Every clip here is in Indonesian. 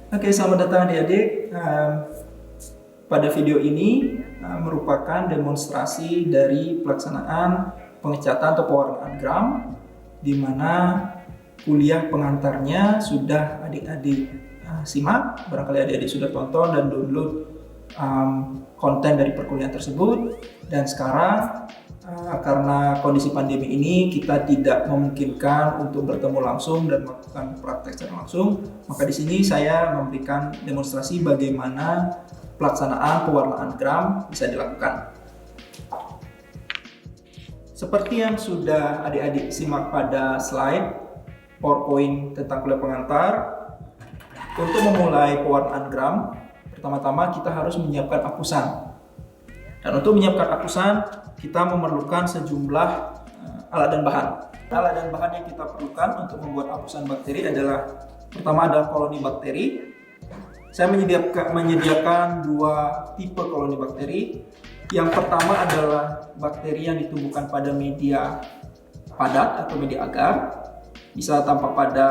Oke, selamat datang adik-adik. Pada video ini merupakan demonstrasi dari pelaksanaan pengecatan atau pewarnaan gram, di mana kuliah pengantarnya sudah adik-adik simak. Barangkali adik-adik sudah tonton dan download konten dari perkuliahan tersebut. Dan sekarang karena kondisi pandemi ini kita tidak memungkinkan untuk bertemu langsung dan melakukan praktek secara langsung, maka di sini saya memberikan demonstrasi bagaimana pelaksanaan pewarnaan gram bisa dilakukan. Seperti yang sudah adik-adik simak pada slide PowerPoint tentang kuliah pengantar, untuk memulai pewarnaan gram, pertama-tama kita harus menyiapkan apusan. Dan untuk menyiapkan apusan, kita memerlukan sejumlah alat dan bahan. Alat dan bahan yang kita perlukan untuk membuat apusan bakteri adalah, pertama adalah koloni bakteri. Saya menyediakan dua tipe koloni bakteri. Yang pertama adalah bakteri yang ditumbuhkan pada media padat atau media agar. Bisa tampak pada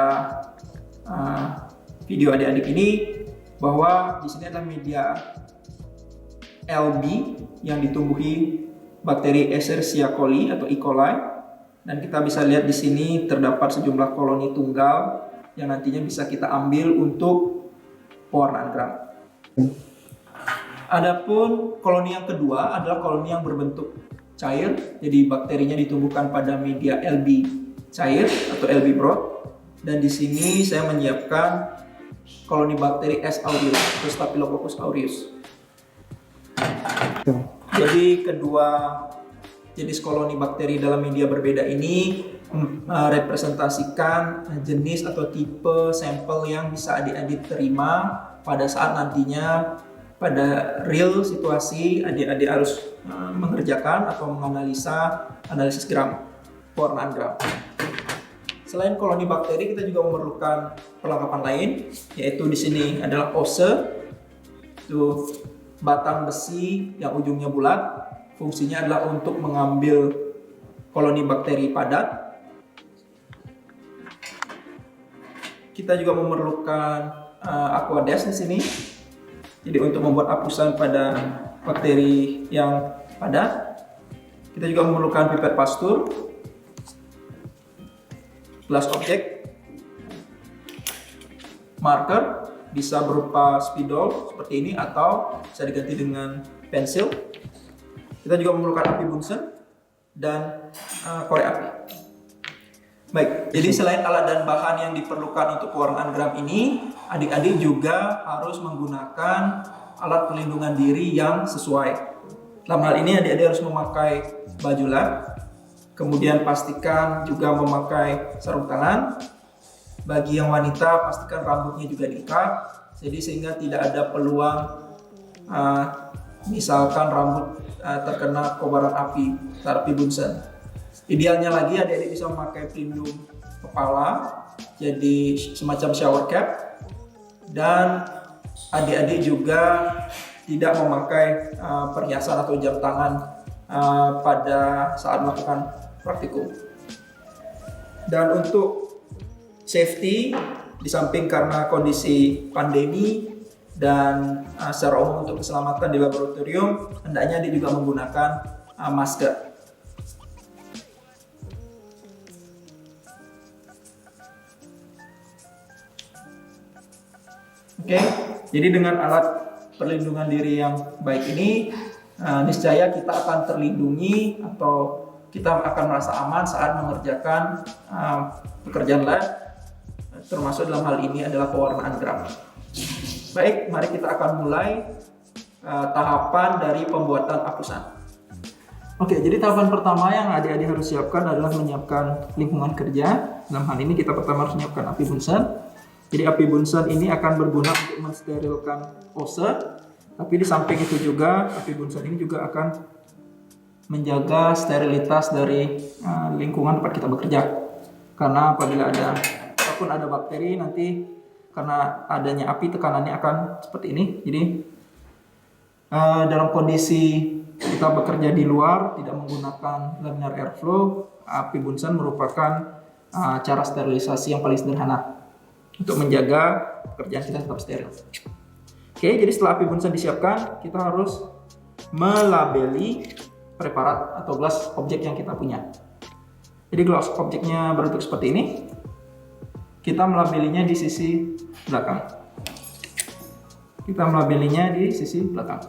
video adik-adik ini bahwa di sini adalah media LB yang ditumbuhi bakteri Escherichia coli atau E. coli, dan kita bisa lihat di sini terdapat sejumlah koloni tunggal yang nantinya bisa kita ambil untuk pewarnaan gram. Adapun koloni yang kedua adalah koloni yang berbentuk cair, jadi bakterinya ditumbuhkan pada media LB cair atau LB broad, dan di sini saya menyiapkan koloni bakteri S. aureus atau Staphylococcus aureus. Jadi kedua jenis koloni bakteri dalam media berbeda ini merepresentasikan jenis atau tipe sampel yang bisa adik-adik terima pada saat nantinya pada real situasi adik-adik harus mengerjakan atau menganalisa analisis gram, pewarnaan gram. Selain koloni bakteri, kita juga memerlukan perlengkapan lain, yaitu di sini adalah ose, itu batang besi yang ujungnya bulat. Fungsinya adalah untuk mengambil koloni bakteri padat. Kita juga memerlukan aquades di sini. Jadi untuk membuat apusan pada bakteri yang padat. Kita juga memerlukan pipet pastur, glass object, marker, bisa berupa spidol seperti ini atau bisa diganti dengan pensil. Kita juga memerlukan api bunsen dan korek api. Baik, jadi selain alat dan bahan yang diperlukan untuk pewarnaan gram ini, adik-adik juga harus menggunakan alat pelindungan diri yang sesuai. Dalam hal ini adik-adik harus memakai baju lab, kemudian pastikan juga memakai sarung tangan. Bagi yang wanita, pastikan rambutnya juga diikat, jadi sehingga tidak ada peluang misalkan rambut terkena kobaran api, api bunsen. Idealnya lagi adik-adik bisa memakai pelindung kepala, jadi semacam shower cap, dan adik-adik juga tidak memakai perhiasan atau jam tangan pada saat melakukan praktikum. Dan untuk safety, di samping karena kondisi pandemi dan secara umum untuk keselamatan di laboratorium, hendaknya dia juga menggunakan masker. Oke, jadi dengan alat perlindungan diri yang baik ini, niscaya kita akan terlindungi atau kita akan merasa aman saat mengerjakan pekerjaan lab, termasuk dalam hal ini adalah pewarnaan gram. Baik, mari kita akan mulai tahapan dari pembuatan apusan. Oke, jadi tahapan pertama yang adik-adik harus siapkan adalah menyiapkan lingkungan kerja. Dalam hal ini kita pertama harus menyiapkan api bunsen. Jadi api bunsen ini akan berguna untuk mensterilkan ose, tapi di samping itu juga api bunsen ini juga akan menjaga sterilitas dari lingkungan tempat kita bekerja. Karena apabila ada bakteri, nanti karena adanya api tekanannya akan seperti ini. Jadi dalam kondisi kita bekerja di luar tidak menggunakan laminar airflow, api bunsen merupakan cara sterilisasi yang paling sederhana untuk menjaga pekerjaan kita tetap steril. Oke, jadi setelah api bunsen disiapkan, kita harus melabeli preparat atau gelas objek yang kita punya. Jadi gelas objeknya berbentuk seperti ini. Kita melabelinya di sisi belakang. Kita melabelinya di sisi belakang.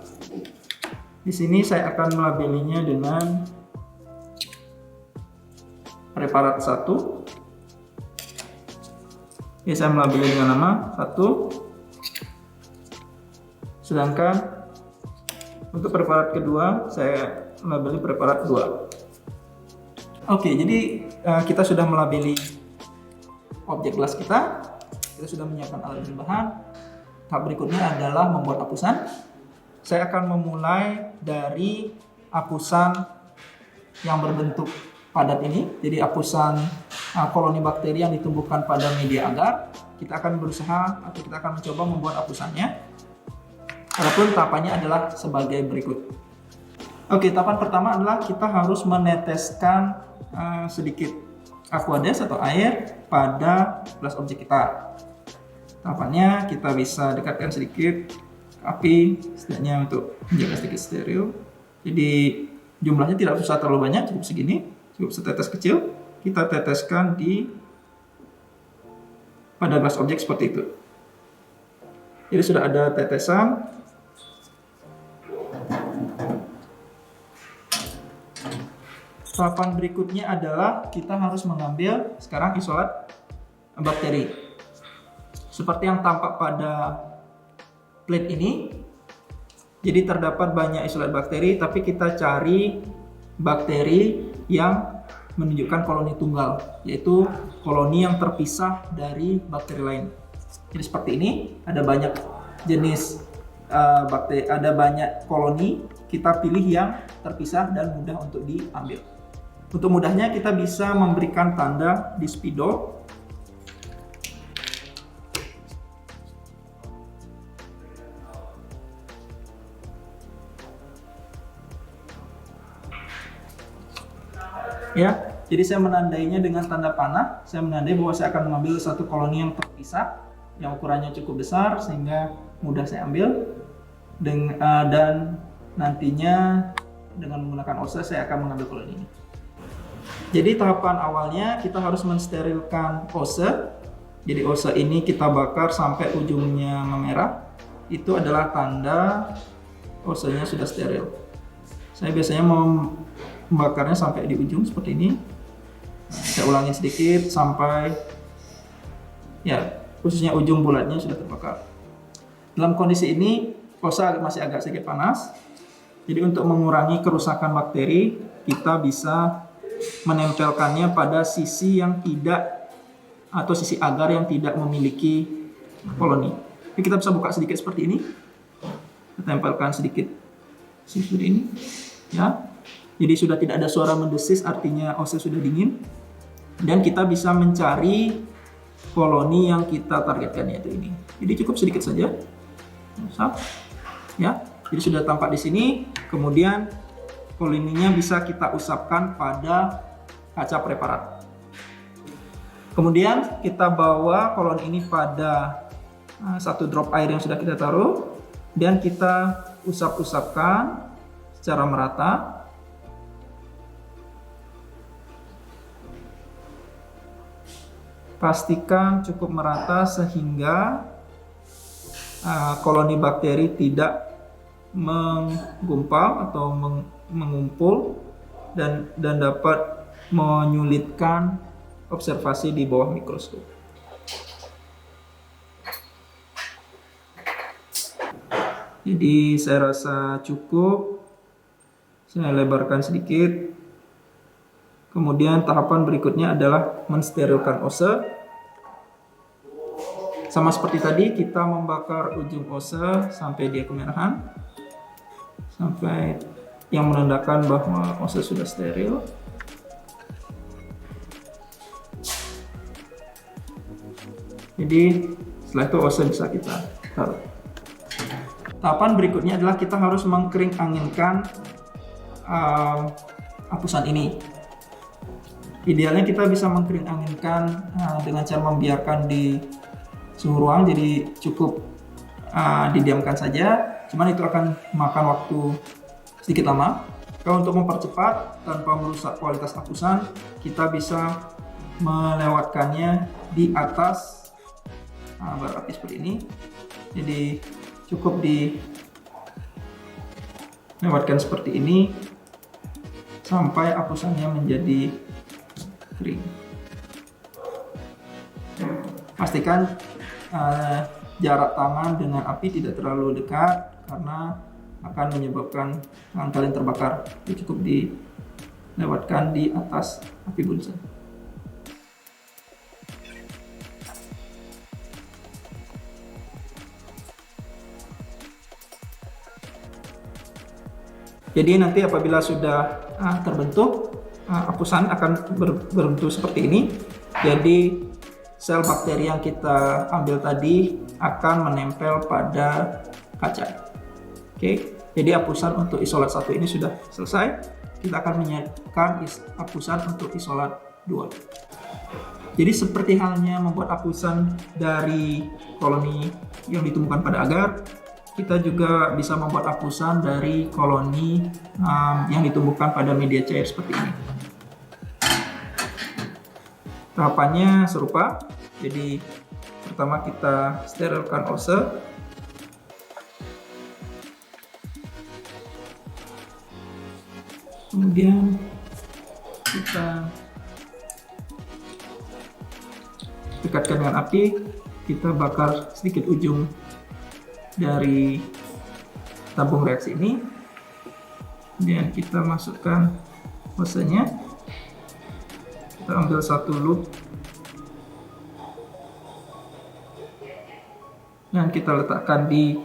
Di sini saya akan melabelinya dengan preparat 1. Ini saya melabeli dengan nama 1. Sedangkan untuk preparat kedua saya melabeli preparat 2. Oke, jadi kita sudah melabeli objek gelas kita sudah menyiapkan alat dan bahan. Tahap berikutnya adalah membuat apusan. Saya akan memulai dari apusan yang berbentuk padat ini. Jadi apusan koloni bakteri yang ditumbuhkan pada media agar. Kita akan berusaha atau kita akan mencoba membuat apusannya. Adapun tahapannya adalah sebagai berikut. Oke, tahapan pertama adalah kita harus meneteskan sedikit aqueous atau air pada gelas objek kita. Tahapannya kita bisa dekatkan sedikit api setidaknya untuk menjaga sedikit steril. Jadi jumlahnya tidak usah terlalu banyak, cukup segini, cukup setetes kecil. Kita teteskan pada gelas objek seperti itu. Jadi sudah ada tetesan. Tahapan berikutnya adalah kita harus mengambil sekarang isolat bakteri. Seperti yang tampak pada plate ini. Jadi terdapat banyak isolat bakteri, tapi kita cari bakteri yang menunjukkan koloni tunggal, yaitu koloni yang terpisah dari bakteri lain. Jadi seperti ini, ada banyak jenis bakteri, ada banyak koloni, kita pilih yang terpisah dan mudah untuk diambil. Untuk mudahnya kita bisa memberikan tanda di spidol. Ya, jadi saya menandainya dengan tanda panah. Saya menandai bahwa saya akan mengambil satu koloni yang terpisah, yang ukurannya cukup besar sehingga mudah saya ambil. Dan nantinya dengan menggunakan ose saya akan mengambil koloni ini. Jadi tahapan awalnya kita harus mensterilkan ose. Jadi ose ini kita bakar sampai ujungnya memerah. Itu adalah tanda osenya sudah steril. Saya biasanya membakarnya sampai di ujung seperti ini. Saya ulangi sedikit sampai khususnya ujung bulatnya sudah terbakar. Dalam kondisi ini ose masih agak sedikit panas. Jadi untuk mengurangi kerusakan bakteri, kita bisa menempelkannya pada sisi yang tidak atau sisi agar yang tidak memiliki koloni. Jadi kita bisa buka sedikit seperti ini. Kita tempelkan sedikit seperti ini. Ya. Jadi sudah tidak ada suara mendesis, artinya ose sudah dingin. Dan kita bisa mencari koloni yang kita targetkan, yaitu ini. Jadi cukup sedikit saja. Ya. Jadi sudah tampak di sini. Kemudian koloninya bisa kita usapkan pada kaca preparat. Kemudian kita bawa koloni ini pada satu drop air yang sudah kita taruh dan kita usap-usapkan secara merata. Pastikan cukup merata sehingga koloni bakteri tidak menggumpal atau mengumpul dan dapat menyulitkan observasi di bawah mikroskop. Jadi saya rasa cukup. Saya lebarkan sedikit. Kemudian tahapan berikutnya adalah mensterilkan ose. Sama seperti tadi, kita membakar ujung ose sampai dia kemerahan, sampai yang menandakan bahwa ose sudah steril. Jadi setelah itu ose bisa kita taruh. Tahapan berikutnya adalah kita harus mengkering anginkan apusan ini. Idealnya kita bisa mengkering anginkan dengan cara membiarkan di suhu ruang, jadi cukup didiamkan saja. Cuman itu akan makan waktu sedikit lama. Kalau untuk mempercepat tanpa merusak kualitas apusan, kita bisa melewatkannya di atas bara api seperti ini. Jadi cukup dilewatkan seperti ini sampai apusannya menjadi kering. Pastikan jarak tangan dengan api tidak terlalu dekat karena akan menyebabkan tangan kalian terbakar. Jadi cukup dilewatkan di atas api bunsen. Jadi nanti apabila sudah terbentuk, apusan akan berbentuk seperti ini. Jadi sel bakteri yang kita ambil tadi akan menempel pada kaca. Oke, jadi apusan untuk isolat 1 ini sudah selesai. Kita akan menyiapkan apusan untuk isolat 2. Jadi seperti halnya membuat apusan dari koloni yang ditemukan pada agar, kita juga bisa membuat apusan dari koloni yang ditumbuhkan pada media cair seperti ini. Tahapannya serupa. Jadi pertama kita sterilkan ose. Kemudian kita dekatkan dengan api. Kita bakar sedikit ujung dari tabung reaksi ini, kemudian kita masukkan osenya. Kita ambil 1 loop dan kita letakkan di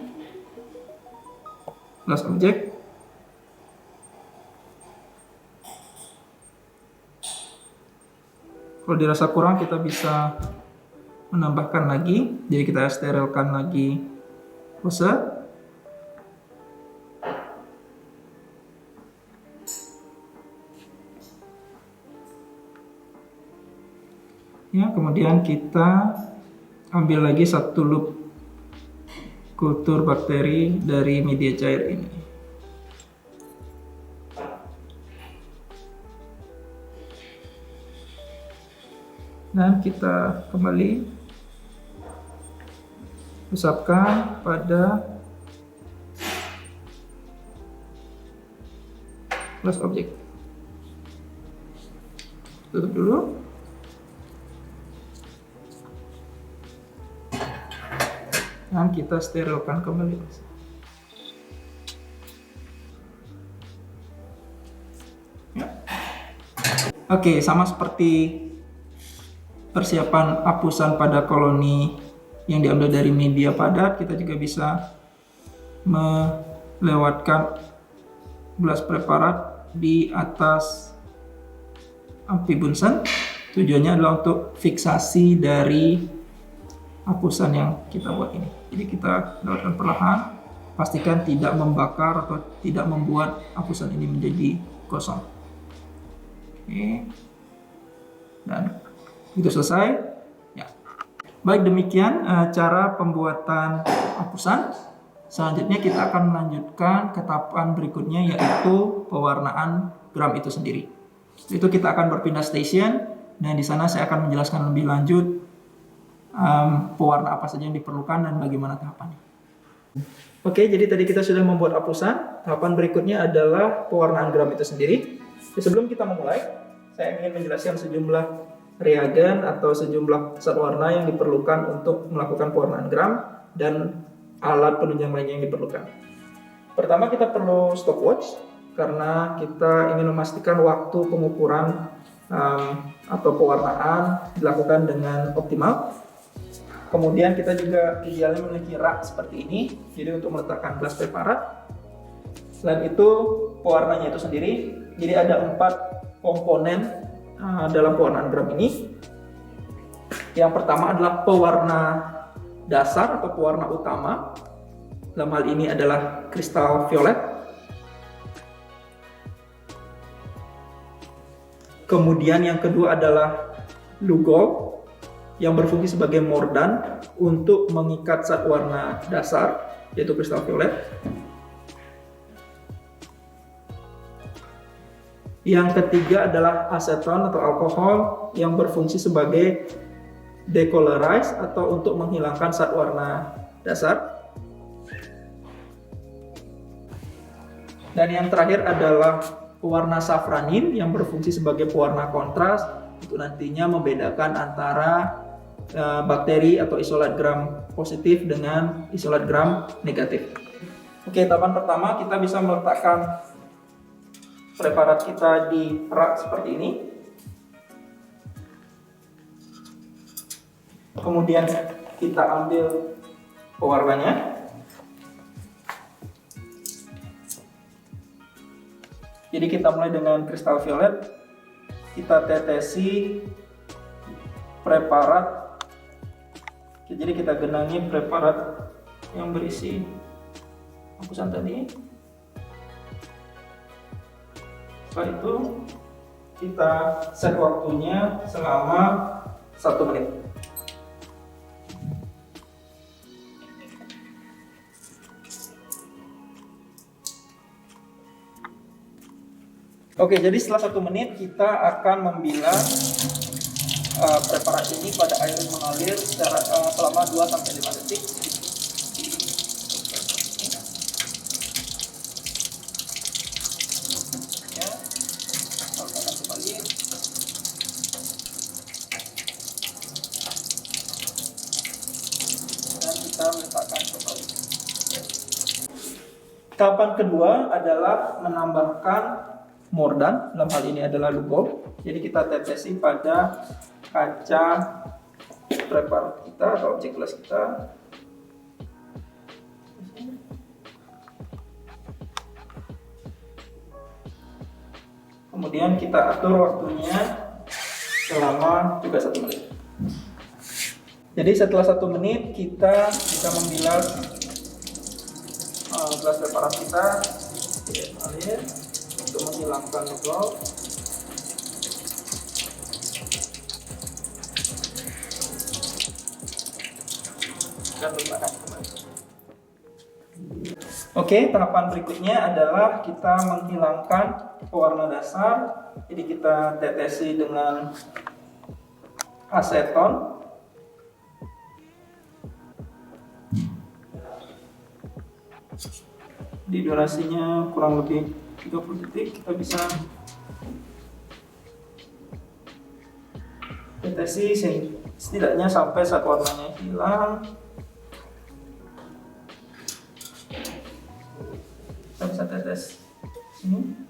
gelas objek. Kalau dirasa kurang, kita bisa menambahkan lagi, jadi kita sterilkan lagi ose. Ya, kemudian kita ambil lagi 1 loop kultur bakteri dari media cair ini. Dan kita kembali usapkan pada gelas objek. Tutup dulu. Dan kita sterilkan kembali. Ya. Oke, sama seperti persiapan apusan pada koloni yang diambil dari media padat, kita juga bisa melewatkan gelas preparat di atas api bunsen. Tujuannya adalah untuk fiksasi dari apusan yang kita buat ini. Jadi kita lewatkan perlahan, pastikan tidak membakar atau tidak membuat apusan ini menjadi gosong. Oke. Dan itu selesai. Ya. Baik, demikian cara pembuatan apusan. Selanjutnya kita akan melanjutkan ke tahapan berikutnya, yaitu pewarnaan gram itu sendiri. Itu kita akan berpindah station, dan di sana saya akan menjelaskan lebih lanjut pewarna apa saja yang diperlukan dan bagaimana tahapannya. Oke, jadi tadi kita sudah membuat apusan. Tahapan berikutnya adalah pewarnaan gram itu sendiri. Sebelum kita memulai, saya ingin menjelaskan sejumlah reagen atau sejumlah zat warna yang diperlukan untuk melakukan pewarnaan gram dan alat penunjang lainnya yang diperlukan. Pertama, kita perlu stopwatch karena kita ingin memastikan waktu pengukuran atau pewarnaan dilakukan dengan optimal. Kemudian kita juga idealnya memiliki rak seperti ini, jadi untuk meletakkan gelas preparat. Selain itu, pewarnanya itu sendiri, jadi ada 4 komponen dalam pewarnaan gram ini. Yang pertama adalah pewarna dasar atau pewarna utama. Dalam hal ini adalah kristal violet. Kemudian yang kedua adalah blue gold. yang berfungsi sebagai mordan untuk mengikat zat warna dasar, yaitu kristal violet. Yang ketiga adalah aseton atau alkohol yang berfungsi sebagai decolorize atau untuk menghilangkan zat warna dasar. Dan yang terakhir adalah pewarna safranin yang berfungsi sebagai pewarna kontras untuk nantinya membedakan antara bakteri atau isolat gram positif dengan isolat gram negatif. Oke, tahapan pertama kita bisa meletakkan preparat kita di rak seperti ini. Kemudian kita ambil pewarnanya. Jadi kita mulai dengan kristal violet. Kita tetesi preparat. Jadi kita genangi preparat yang berisi hapusan tadi. Setelah itu kita set waktunya selama 1 menit. Oke, jadi setelah 1 menit kita akan membilas preparat ini pada air yang mengalir selama 2-5 detik. Letakkan kembali. Tahapan kedua adalah menambahkan mordan, dalam hal ini adalah lugol. Jadi kita tetesi pada kaca preparat kita atau objek gelas kita. Kemudian kita atur waktunya selama juga 1 menit. Jadi setelah 1 menit kita bisa membilas gelas preparat kita untuk menghilangkan lugol. Dan letakkan kembali. Oke, tahapan berikutnya adalah kita menghilangkan pewarna dasar. Jadi kita tetesi dengan aseton. Di durasinya kurang lebih 30 detik kita bisa tetesi setidaknya sampai zat warnanya hilang. Kita bisa tetes ini.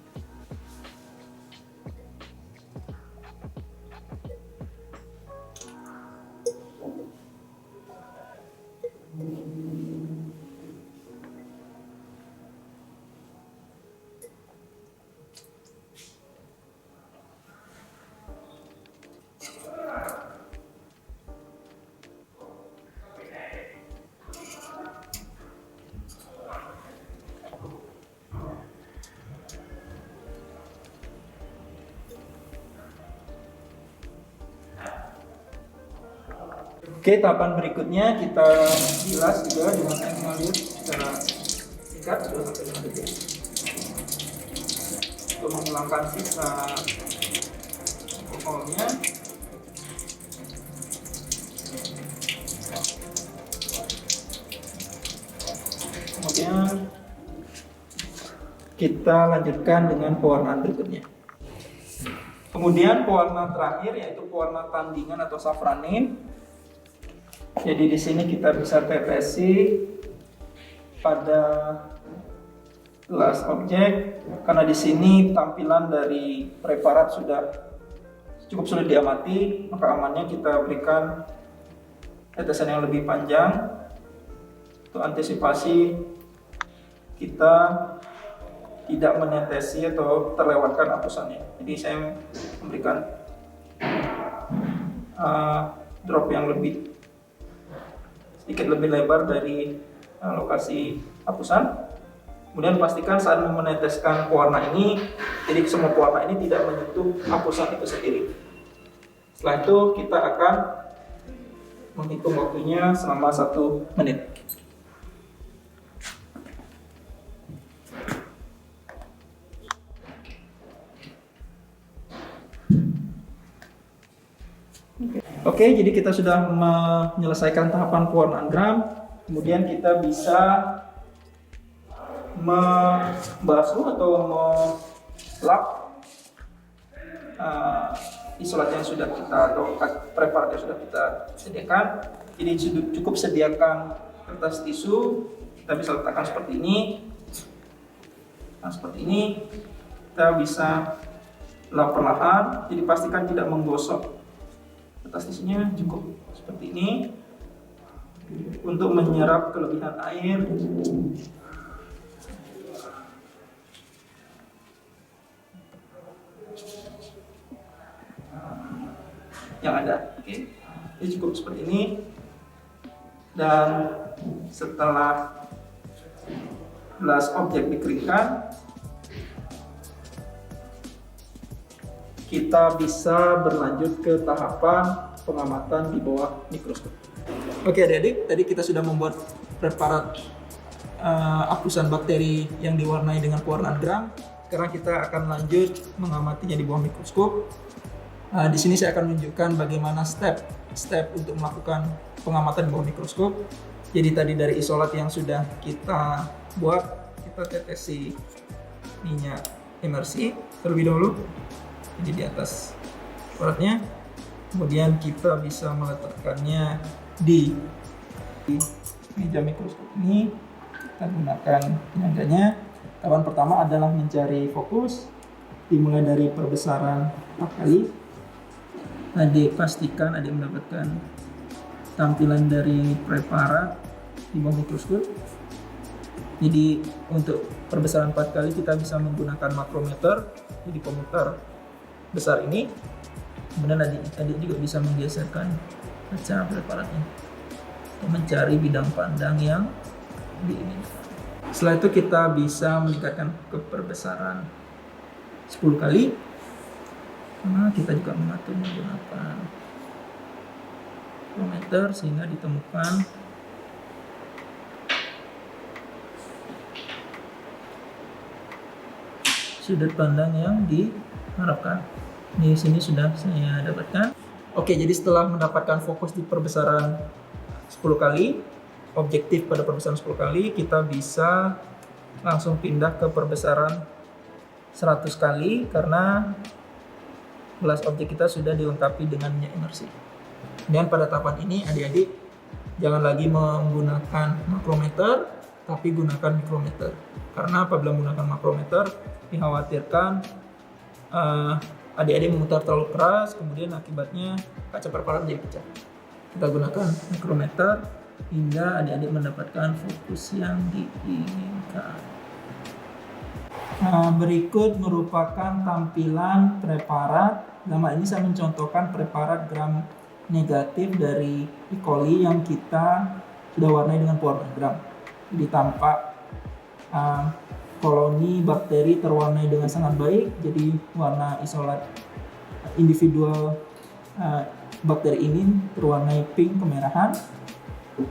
Oke, tahapan berikutnya kita bilas juga dengan air mengalir secara singkat 2-5 detik untuk menghilangkan sisa alkoholnya. Kemudian kita lanjutkan dengan pewarnaan berikutnya. Kemudian pewarna terakhir yaitu pewarna tandingan atau safranin. Jadi di sini kita bisa tetesi pada gelas objek karena di sini tampilan dari preparat sudah cukup sulit diamati, maka amannya kita berikan tetesan yang lebih panjang untuk antisipasi kita tidak menetesi atau terlewatkan hapusannya. Jadi saya memberikan drop yang sedikit lebih lebar dari lokasi hapusan. Kemudian pastikan saat meneteskan pewarna ini, jadi semua pewarna ini tidak menyentuh hapusan itu sendiri. Setelah itu kita akan menghitung waktunya selama 1 menit. Oke, jadi kita sudah menyelesaikan tahapan pewarnaan gram. Kemudian kita bisa membasuh atau melap isolat yang sudah kita atau preparat yang sudah kita sediakan. Jadi cukup sediakan kertas tisu, kita bisa letakkan seperti ini. Nah, seperti ini kita bisa lap perlahan. Jadi pastikan tidak menggosok. Kertas tisunya cukup seperti ini untuk menyerap kelebihan air yang ada. Oke, ini cukup seperti ini. Dan setelah gelas objek dikeringkan, kita bisa berlanjut ke tahapan pengamatan di bawah mikroskop. Oke adik-adik, tadi kita sudah membuat preparat hapusan bakteri yang diwarnai dengan pewarnaan gram. Sekarang kita akan lanjut mengamatinya di bawah mikroskop. Di sini saya akan menunjukkan bagaimana step untuk melakukan pengamatan di bawah mikroskop. Jadi tadi dari isolat yang sudah kita buat, kita tetesi minyak emersi terlebih dahulu. Jadi di atas isolatnya, kemudian kita bisa meletakkannya di meja mikroskop ini. Kita gunakan penyangganya. Tahapan pertama adalah mencari fokus, dimulai dari perbesaran 4 kali. Adik pastikan adik mendapatkan tampilan dari preparat di bawah mikroskop. Jadi untuk perbesaran 4 kali kita bisa menggunakan makrometer, jadi pemutar besar ini. Kemudian adik juga bisa menggeserkan kaca preparatnya untuk mencari bidang pandang yang diinginkan. Setelah itu kita bisa meningkatkan keperbesaran 10 kali. Nah, kita juga mengatur menggunakan makrometer sehingga ditemukan sudut pandang yang diharapkan. Di sini sudah saya dapatkan. Oke, jadi setelah mendapatkan fokus di perbesaran 10 kali, objektif pada perbesaran 10 kali, kita bisa langsung pindah ke perbesaran 100 kali karena gelas objek kita sudah dilengkapi dengan minyak emersi. Dan pada tahapan ini adik-adik jangan lagi menggunakan makrometer, tapi gunakan mikrometer. Karena apabila menggunakan makrometer, dikhawatirkan adik-adik memutar terlalu keras, kemudian akibatnya kaca preparat jadi pecah. Kita gunakan mikrometer hingga adik-adik mendapatkan fokus yang diinginkan. Berikut merupakan tampilan preparat. Dalam hal ini saya mencontohkan preparat gram negatif dari E. coli yang kita sudah warnai dengan pewarnaan gram. Jadi tampak koloni bakteri terwarnai dengan sangat baik. Jadi warna isolat individual bakteri ini terwarnai pink kemerahan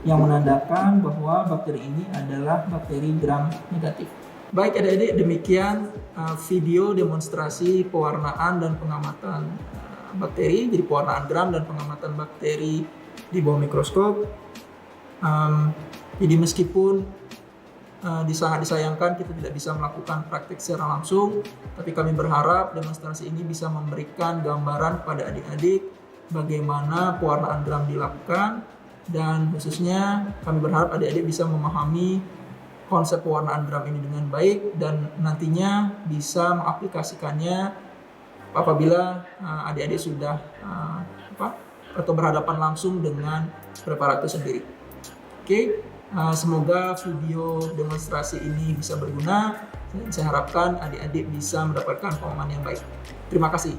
yang menandakan bahwa bakteri ini adalah bakteri gram negatif. Baik adik-adik, demikian video demonstrasi pewarnaan dan pengamatan bakteri, jadi pewarnaan gram dan pengamatan bakteri di bawah mikroskop. Jadi meskipun sangat disayangkan kita tidak bisa melakukan praktik secara langsung, tapi kami berharap demonstrasi ini bisa memberikan gambaran pada adik-adik bagaimana pewarnaan gram dilakukan, dan khususnya kami berharap adik-adik bisa memahami konsep pewarnaan gram ini dengan baik dan nantinya bisa mengaplikasikannya apabila adik-adik sudah atau berhadapan langsung dengan preparat itu sendiri. Oke, semoga video demonstrasi ini bisa berguna dan saya harapkan adik-adik bisa mendapatkan pemahaman yang baik. Terima kasih.